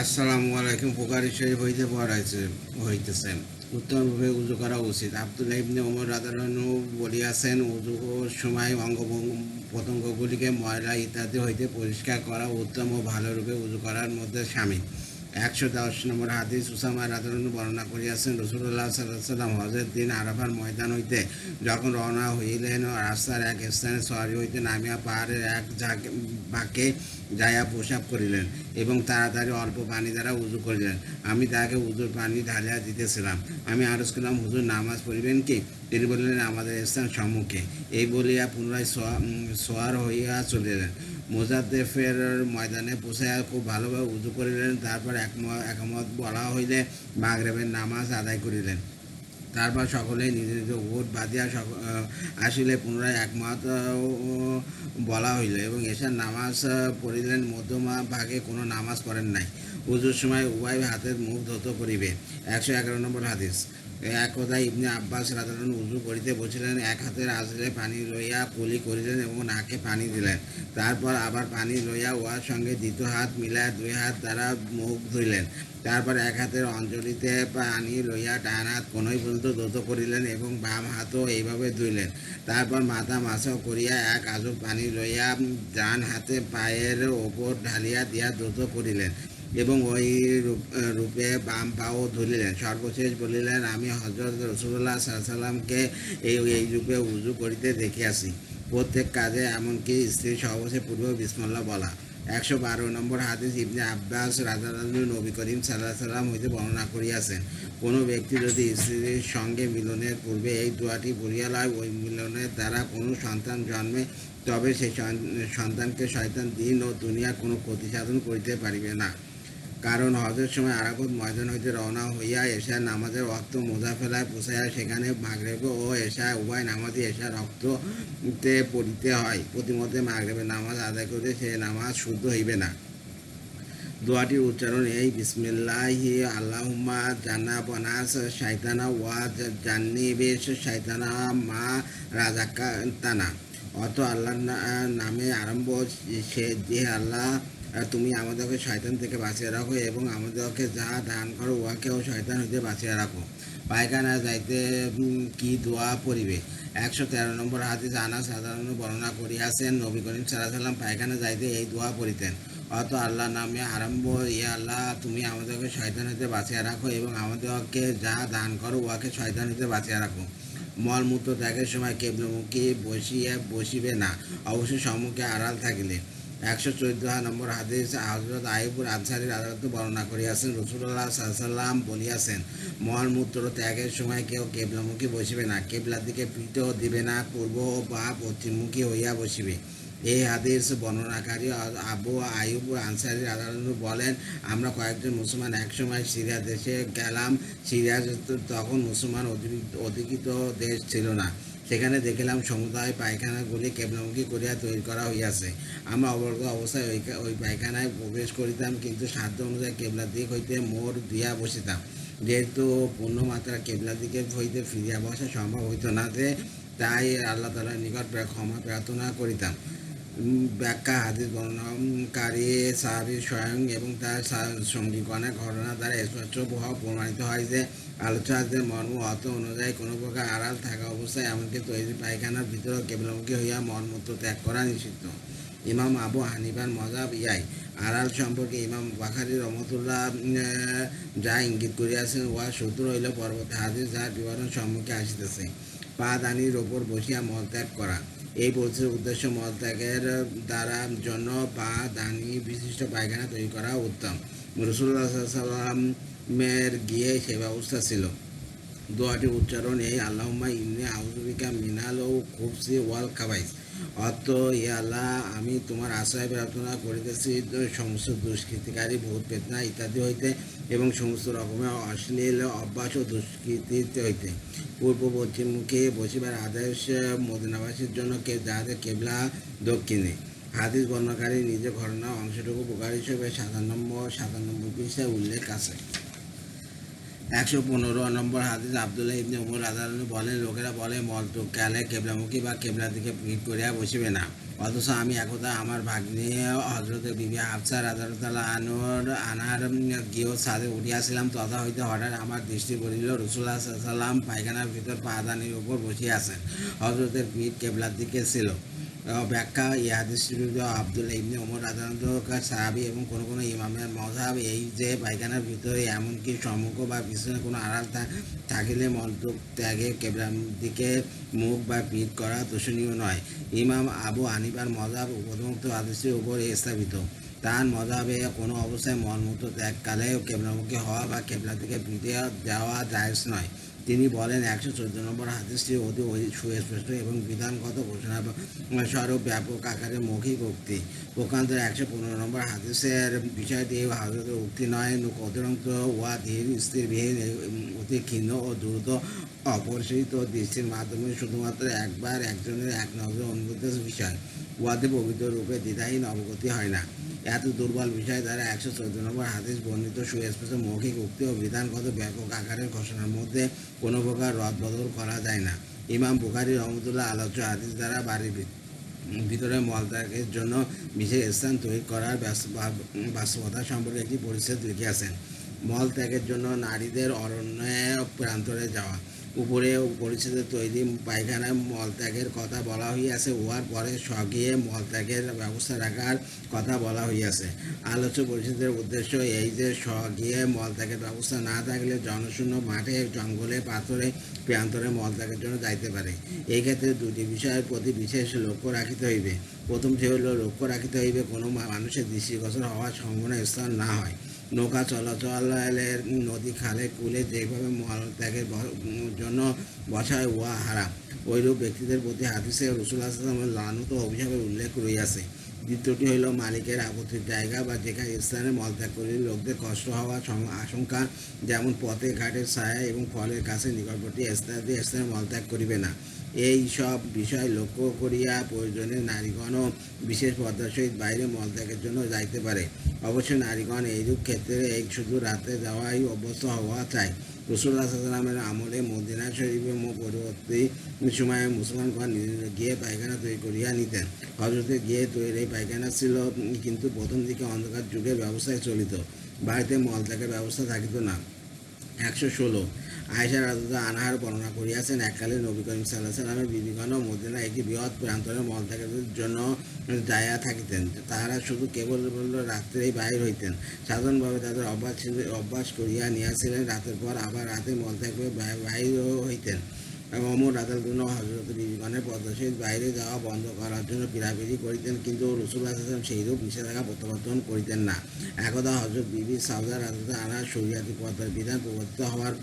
আসসালামু আলাইকুম। বুখারী শরীফ হইতে হইতেছে উত্তমরূপে উযু করা উচিত। আব্দুল্লাহ ইবনে ওমর রাদিয়াল্লাহু বলিয়াছেন, উযুর সময় অঙ্গ প্রত্যঙ্গগুলিকে ময়লা ইত্যাদি হইতে পরিষ্কার করা উত্তম ও ভালোরূপে উযু করার মধ্যে শামিল। 110 নম্বর হাদিস উসামা রাদিয়াল্লাহু বর্ণনা করিয়াছেন, রাসূলুল্লাহ সাল্লাল্লাহু আলাইহি ওয়াসাল্লাম হজের দিন আরাফার ময়দান হইতে যখন রওনা হইলেন, রাস্তার এক স্থানে সওয়ারি হইতে নামিয়া পাহাড়ের এক বাঁকে যাইয়া প্রসাব করিলেন এবং তাড়াতাড়ি অল্প পানি দ্বারা উযু করিলেন। আমি তাহাকে উযুর পানি ঢালিয়া দিতেছিলাম। আমি আরজ করলাম, হুজুর, নামাজ পড়িবেন কি? তিনি বলিলেন, আমাদের স্থান সম্মুখে। এই বলিয়া পুনরায় সোয়ার হইয়া চলিলেন। মুজাদ্দেফের ময়দানে পৌঁছাইয়া খুব ভালোভাবে উযু করিলেন। তারপর একমত বলা হইলে মাগরিবের নামাজ আদায় করিলেন। তারপর সকলেই নিজ নিজ উট বাঁধিয়া আসিলে পুনরায় একমত বলা হইল এবং এশার নামাজ পড়িলেন। মধ্যমা ভাগে কোনো নামাজ পড়েন নাই। উজুর সময় উভয় হাতের মুখ ধৌত করিবে। 111 নম্বর হাদিস। একদা ইবনে আব্বাস রাদিয়াল্লাহু উযু করিতে বসিলেন। এক হাতের আঁচলে পানি লইয়া কুলি করিলেন এবং নাকে পানি দিলেন। তারপর আবার পানি লইয়া উহার সঙ্গে দ্বিতীয় হাত মিলাইয়া দুই হাত দ্বারা মুখ ধুইলেন। তারপর এক হাতের অঞ্জলিতে পানি লইয়া ডান হাত কোনই পর্যন্ত ধৌত করিলেন এবং বাম হাতও এইভাবে ধুইলেন। তারপর মাথা মাসাও করিয়া এক আজব পানি লইয়া ডান হাতে পায়ের ওপর ঢালিয়া দিয়া ধৌত করিলেন এবং ওই রূপে বাম পাও ধরিলেন। সর্বশেষ বলিলেন, আমি হযরত রাসূলুল্লাহ সাল্লাল্লাহু আলাইহি ওয়াসাল্লামকে এই রূপে উযু করিতে দেখিয়াছি। প্রত্যেক কাজে, এমনকি স্ত্রী সহবাসে পূর্বেও বিসমিল্লাহ বলা। 112 নম্বর হাদিস। ইবনে আব্বাস রাদিয়াল্লাহু নবী করিম সাল্লাল্লাহু আলাইহি ওয়াসাল্লাম হইতে বর্ণনা করিয়াছেন, কোনো ব্যক্তি যদি স্ত্রীর সঙ্গে মিলনের পূর্বে এই দোয়াটি পড়িয়া লয়, ওই মিলনের দ্বারা কোনো সন্তান জন্মে, তবে সেই সন্তানকে শয়তান দিন ও দুনিয়া কোনো ক্ষতি সাধন করিতে পারিবে না। কারণ হজের সময় আরাফাত ময়দান হইতে রওনা হইয়া এশার নামাজের ওয়াক্ত মুজাফেলায় পৌঁছাইয়া সেখানে মাগরিব ও এশা উভয় নামাজই এশার রক্ততে পড়িতে হয়। প্রতিমধ্যে মাগরিবের নামাজ আদায় করিতে সে নামাজ শুদ্ধ হইবে না। দোয়াটির উচ্চারণ এই: বিসমিল্লাহি আল্লাহুম্মা জান্নাবনাস শাইতানা ওয়া জান্নিবিশ শাইতানা মা রাযাকাতানা। অর্থ: আল্লাহর নামে আরম্ভ, যে আল্লাহ, তুমি আমাদেরকে শয়তান থেকে বাঁচিয়ে রাখো এবং আমাদেরকে যা দান করো উহাকেও শয়তান হইতে বাঁচিয়ে রাখো। পায়খানা যাইতে কি দোয়া পড়িবে? 113 নম্বর হাদিস। আনাস রাদিয়াল্লাহু বর্ণনা করিয়াছেন, নবী করিম সাল্লাল্লাহু আলাইহি ওয়াসাল্লাম পায়খানা যাইতে এই দোয়া পড়িতেন। অত: আল্লাহর নামে আরম্ভ, ইয়া আল্লাহ, তুমি আমাদেরকে শয়তান হইতে বাঁচিয়ে রাখো এবং আমাদেরকে যা দান করো উহাকে শয়তান হইতে বাঁচিয়ে রাখো। মলমূত্র ত্যাগের সময় কেবলমুখী বসিবে না, অবশ্যই সম্মুখে আড়াল থাকিলে। 114 নম্বর হাদিস। হযরত আইয়ুব আনসারী রাদিয়াল্লাহু বর্ণনা করিয়াছেন, রাসূলুল্লাহ সাল্লাল্লাহু আলাইহি ওয়াসাল্লাম বলিয়াছেন, মলমূত্র ত্যাগের সময় কেউ কেবলামুখী বসিবে না, কেবলার দিকে পিঠও দিবে না, পূর্ব বা পশ্চিমমুখী হইয়া বসিবে। এই হাদিস বর্ণনাকারী আবু আইয়ুব আনসারী রাদিয়াল্লাহু বলেন, আমরা কয়েকজন মুসলমান একসময় সিরিয়া দেশে গেলাম। সিরিয়া তখন মুসলমান অধিকৃত দেশ ছিল না। সেখানে দেখিলাম সমুদায় পায়খানাগুলি কেবলামুখী করিয়া তৈরি করা হইয়াছে। আমরা অবরত অবস্থায় ওই পায়খানায় প্রবেশ করিতাম, কিন্তু সাধ্য অনুযায়ী কেবলার দিক হইতে মোড় দিয়া বসিতাম। যেহেতু পূর্ণমাত্রা কেবলার দিকে হইতে ফিরিয়া বসা সম্ভব হইত না, তাই আল্লাহ তাআলার নিকট ক্ষমা প্রার্থনা করিতাম। ব্যাখ্যা: হাদিস বর্ণনাকারী সাহাবী স্বয়ং এবং তার সঙ্গীগণের ঘটনা দ্বারা স্পষ্ট প্রমাণিত হয় যে আলোচনাদের মর্ম অর্থ অনুযায়ী কোনো প্রকার আড়াল থাকা অবস্থায়, এমনকি তৈরি পায়খানার ভিতরেও কেবলামুখী হইয়া মলমূত্র ত্যাগ করা নিষিদ্ধ। ইমাম আবু হানিফার মযহাব ইয়াই। আড়াল সম্পর্কে ইমাম বুখারী রহমতুল্লাহ যা ইঙ্গিত করিয়াছেন উহা সূত্র হইল পরবর্তী হাদিস, যার বিবরণ সম্মুখে আসিতেছে। পা দানির ওপর বসিয়া মলত্যাগ করা। এই বলছে উদ্দেশ্য মলত্যাগের দ্বারা জন্য পা দানি বিশিষ্ট পায়খানা তৈরি করা উত্তম। রাসূলুল্লাহ সাল্লাল্লাহু আলাইহি ওয়াসাল্লামের গিয়ে সে ব্যবস্থা ছিল। দোয়াটির উচ্চারণ এই: আল্লাহুম্মা ইন্নী আউযু বিকা মিনাল খুবসি ওয়াল খাবাইস। অর্থ: ইয়া আল্লাহ, আমি তোমার আশ্রয় প্রার্থনা করিতেছি সমস্ত দুষ্কৃতিকারী, ভূত পেতনা ইত্যাদি হইতে এবং সমস্ত রকমের অশ্লীল অভ্যাস ও দুষ্কৃতি হইতে। পূর্ব পশ্চিমমুখী বসিবার আদেশ মদিনাবাসীর জন্য, যাহাদের কেবলা দক্ষিণে। হাদিস বর্ণনাকারী নিজের ঘটনা অংশটুকু বুখারী শরীফের 97 পৃষ্ঠায় উল্লেখ আছে। 115 নম্বর হাদিস। আব্দুল্লাহ ইবনে ওমর রাদিয়াল্লাহু বলেন, লোকেরা বলে, মলত্যাগকালে কেবলামুখী বা কেবলার দিকে পিঠ করিয়া বসিবে না, অথচ আমি একদা আমার ভাগ্নে হযরত বিবি হাফসা রাদিয়াল্লাহু আনহার আনার গৃহ ছাদে উঠিয়াছিলাম, তথা হইতে হঠাৎ আমার দৃষ্টি পড়িল রাসূলুল্লাহ সাল্লাল্লাহু আলাইহি ওয়াসাল্লাম পায়খানার ভিতর পাদানির উপর বসিয়া আছেন। হযরতের পিঠ কেবলার দিকে ছিল। ব্যাখ্যা: এই হাদীসটি আব্দুল্লাহ ইবনে ওমর রাদিয়াল্লাহু আনহু সাহাবী এবং কোনো কোনো ইমামের মযহাব এই যে পায়খানার ভিতরে এমনকি সম্মুখ বা পিছনে কোনো আড়াল থাকিলে মলত্যাগ ত্যাগে কেবলার দিকে মুখ বা পিঠ করা দোষণীয় নয়। ইমাম আবু হানিফার মযহাব উপরোক্ত হাদীসটির উপর স্থাপিত। তার মযহাবে কোনো অবস্থায় মলমূত্র ত্যাগকালে কেবলামুখী হওয়া বা কেবলার দিকে পিঠে দেওয়া জায়েজ নয়। তিনি বলেন, 114 নম্বর হাদীসটি অতি সুস্পষ্ট এবং বিধানগত ঘোষণা স্বরূপ ব্যাপক আকারে মৌখিক উক্তি। পক্ষান্তরে 115 নম্বর হাদীসের বিষয়টি হযরতের উক্তি নয়, অতিরিক্ত ওয়া ধীর স্থিরবিহীন অতি ক্ষীণ ও দ্রুত অপরিচিত দৃষ্টির মাধ্যমে শুধুমাত্র একবার একজনের এক নজর অনুভূতির বিষয়। উহাতে পবিত্র রূপে দ্বিধাহীন অবগতি হয় না। এত দুর্বল বিষয় দ্বারা 114 নম্বর হাদীস বর্ণিত সুস্পষ্ট মৌখিক উক্তি ও বিধানগত ব্যাপক আকারের ঘোষণার মধ্যে কোনো প্রকার রদবদল করা যায় না। ইমাম বুখারী রহমতুল্লাহ আলোচ্য হাদীস দ্বারা বাড়ির ভিতরে মলত্যাগের জন্য বিশেষ স্থান তৈরি করার বাস্তবতা সম্পর্কে একটি পরিচ্ছেদ লিখিয়াছেন। মলত্যাগের জন্য নারীদের অরণ্যে প্রান্তরে যাওয়া। উপরে পরিচ্ছেদে তৈরি পায়খানায় মলত্যাগের কথা বলা হইয়াছে, উহার পরে স্বগৃহে মলত্যাগের ব্যবস্থা রাখার কথা বলা হইয়াছে। আলোচ্য পরিচ্ছেদের উদ্দেশ্য এই যে স্বগৃহে মলত্যাগের ব্যবস্থা না থাকলে জনশূন্য মাঠে, জঙ্গলে, পাথরে প্রান্তরে মলত্যাগের জন্য যাইতে পারে। এই ক্ষেত্রে দুটি বিষয়ের প্রতি বিশেষ লক্ষ্য রাখিতে হইবে। প্রথমটি হইল, লক্ষ্য রাখিতে হইবে কোনো মানুষের দৃষ্টিগোচর হওয়ার সম্ভাবনা স্থান না হয়। নৌকা চলাচলের, নদী খালে কুলে যেভাবে মলত্যাগের জন্য বসায় উহা হারাম, ঐরূপ ব্যক্তিদের প্রতি হাদীসে রাসূলুল্লাহ সাল্লাল্লাহু আলাইহি ওয়াসাল্লামের লানত ও অভিশাপের উল্লেখ রইয়াছে। দ্বিতীয়টি হইল, মালিকের আপত্তির জায়গা বা যেখানে স্থানে মলত্যাগ করিলে লোকদের কষ্ট হওয়ার আশঙ্কা, যেমন পথে ঘাটের ছায়া এবং ফলের কাছে নিকটবর্তী স্থানে মলত্যাগ করিবে না। এই সব বিষয় লক্ষ্য করিয়া প্রয়োজনে নারীগণও বিশেষ পর্দার সহিত বাইরে মলত্যাগের জন্য যাইতে পারে। অবশ্য নারীগণ এইরূপ ক্ষেত্রে শুধু রাতে যাওয়াই অভ্যস্ত হওয়া চাই। রাসূলুল্লাহ সাল্লাল্লাহু আলাইহি ওয়াসাল্লামের আমলে মদিনা শরীফে পরবর্তী সময়ে মুসলমানগণ গিয়ে পায়খানা তৈরি করিয়া নিতেন। হযরতের গিয়ে তৈরি পায়খানা ছিল, কিন্তু প্রথম দিকে অন্ধকার যুগের ব্যবস্থায় চলিত। বাড়িতে মলত্যাগের ব্যবস্থা থাকিত না। 116 আয়েশা রাদিয়াল্লাহু আনহার বর্ণনা করিয়াছেন, এককালে নবী করিম সাল্লাল্লাহু আলাইহি ওয়াসাল্লামের বিবিগণ মদিনা একটি বৃহৎ প্রান্তরে মলত্যাগের জন্য যাইয়া থাকিতেন। তাহারা শুধু কেবল রাত্রেই বাহির হইতেন। সাধারণভাবে তাদের অভ্যাস করিয়া নিয়াছিলেন, রাতের পর আবার রাতে মলত্যাগ করে বাহির হইতেন। ওমর রাদিয়াল্লাহু আনহু হযরত বিবিগণের পর্দার সহিত বাইরে যাওয়া বন্ধ করার জন্য পীড়াপিড়ি করিতেন, কিন্তু রাসূলুল্লাহ সাল্লাল্লাহু আলাইহি ওয়াসাল্লাম সেইরূপ নিষেধাজ্ঞা প্রত্যাবর্তন করিতেন না। একদা হযরত বিবি সাউদা রাদিয়াল্লাহু আনহা শরীয়তি পর্দার বিধান প্রবর্তিত হওয়ার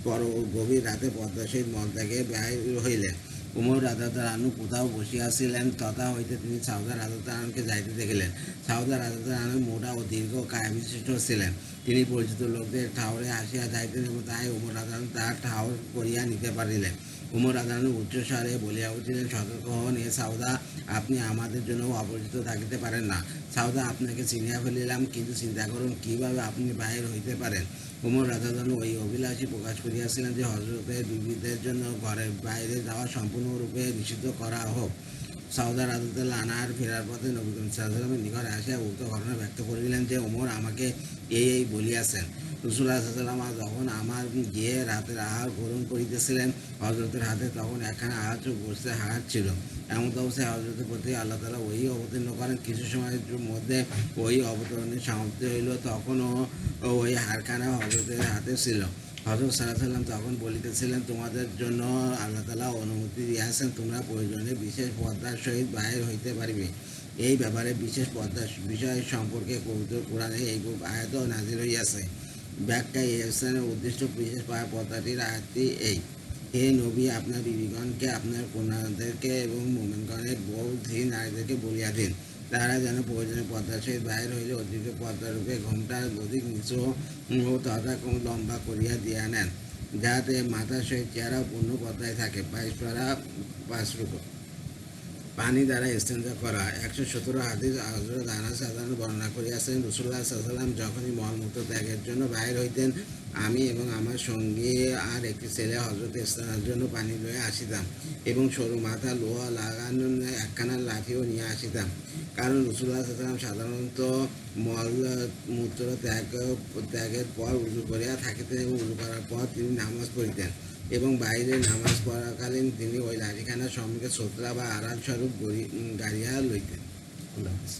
পর গভীর রাতে পর্দার সহিত মলত্যাগে বাহির হইলেন। ওমর রাদিয়াল্লাহু আনহু কোথাও বসিয়াছিলেন, তথা হইতে তিনি সাউদা রাদিয়াল্লাহু আনহাকে যাইতে দেখিলেন। সাউদা রাদিয়াল্লাহু আনহু মোটা ও দীর্ঘ কায়াবিশিষ্ট ছিলেন। তিনি পরিচিত লোকদের ঠাউরে আসিয়া যাইতেন এবং তাই ওমর রাদিয়াল্লাহু আনহু তাহার ঠাউর করিয়া নিতে পারিলেন। ওমর রাদিয়াল্লাহু আনহু উচ্চস্বরে বলিয়া উঠিলেন, সতর্ক হন এ সাউদা, আপনি আমাদের জন্য অপরিচিত থাকিতে পারেন না। সাউদা, আপনাকে চিনিয়া ফেলিলাম, কিন্তু চিন্তা করুন কিভাবে আপনি বাহির হইতে পারেন। ওমর রাদিয়াল্লাহু আনহু ওই অভিলাষী প্রকাশ করিয়াছিলেন যে হযরতের বিবিদের জন্য ঘরের বাইরে যাওয়া সম্পূর্ণরূপে নিষিদ্ধ করা হোক। সাউদা রাদিয়াল্লাহু আনহার ফেরার পথে নবী করিম সাল্লাল্লাহু আলাইহি ওয়াসাল্লামের নিকট আসিয়া উক্ত ঘটনা ব্যক্ত করিলেন যে, ওমর আমাকে এই বলিয়াছেন। রাসূলুল্লাহ সাল্লাল্লাহু আলাইহি ওয়াসাল্লাম যখন আমার গিয়ে রাতের আহার গ্রহণ করিতেছিলেন, হযরতের হাতে তখন একখানা আহার্য গোশতের হাড় ছিল। এমন অবস্থায় হযরতের প্রতি আল্লাহ তাআলা ওহী অবতীর্ণ করেন। কিছু সময়ের মধ্যে ওহী অবতরণের সমাপ্তি হইল, তখনও ওই হাড়খানা হযরতের হাতে ছিল। হযরত সাল্লাল্লাহু আলাইহি ওয়াসাল্লাম তখন বলিতেছিলেন, তোমাদের জন্য আল্লাহ তাআলা অনুমতি দিয়াছেন, তোমরা প্রয়োজনে বিশেষ পর্দার সহিত বাহির হইতে পারিবে। এই ব্যাপারে বিশেষ পর্দার বিষয় সম্পর্কে পবিত্র কোরআনে এইরূপ আয়াত নাযিল হইয়াছে। ব্যাখ্যা: এই স্থানে উদ্দিষ্ট বিশেষ পর্দাটির আয়াতটি এই: হে নবী, আপনার বিবিগণকে আপনার কন্যাদেরকে এবং মুমিনগণের বউ ধী নারীদেরকে বলিয়া দিন, তারা যেন প্রয়োজনে পর্দার সহিত বাহির হইলে অতিরিক্ত পর্দারূপে ঘোমটা অধিক নিচু ও তথা লম্বা করিয়া দিয়া নেন, যাহাতে মাথার সহিত চেহারা পূর্ণ পর্দায় থাকে। 22 পারা 5 রূপ। পানি দ্বারা ইস্তেঞ্জা করা। 117 হাদিস হযরত আনাস সাধারণ বর্ণনা করিয়াছেন, রাসূলুল্লাহ সাল্লাল্লাহু আলাইহি ওয়াসাল্লাম যখনই মলমূত্র ত্যাগের জন্য বাহির হইতেন, আমি এবং আমার সঙ্গী আর একটি ছেলে হযরত স্নানের জন্য পানি লইয়া আসিতাম এবং সরু মাথা লোহা লাগানো একখানা লাঠিও নিয়ে আসিতাম। কারণ রাসূলুল্লাহ সাল্লাল্লাহু আলাইহি ওয়াসাল্লাম সাধারণত মূত্র ত্যাগের পর উযু করিয়া থাকিতেন এবং উযু করার পর তিনি নামাজ পড়িতেন এবং বাইরে নামাজ পড়াকালীন তিনি ওই লাঠিখানা সম্মুখে ছোতরা বা আড়াল স্বরূপ গাড়িয়া লইতেন। আল্লাহ হাফেজ।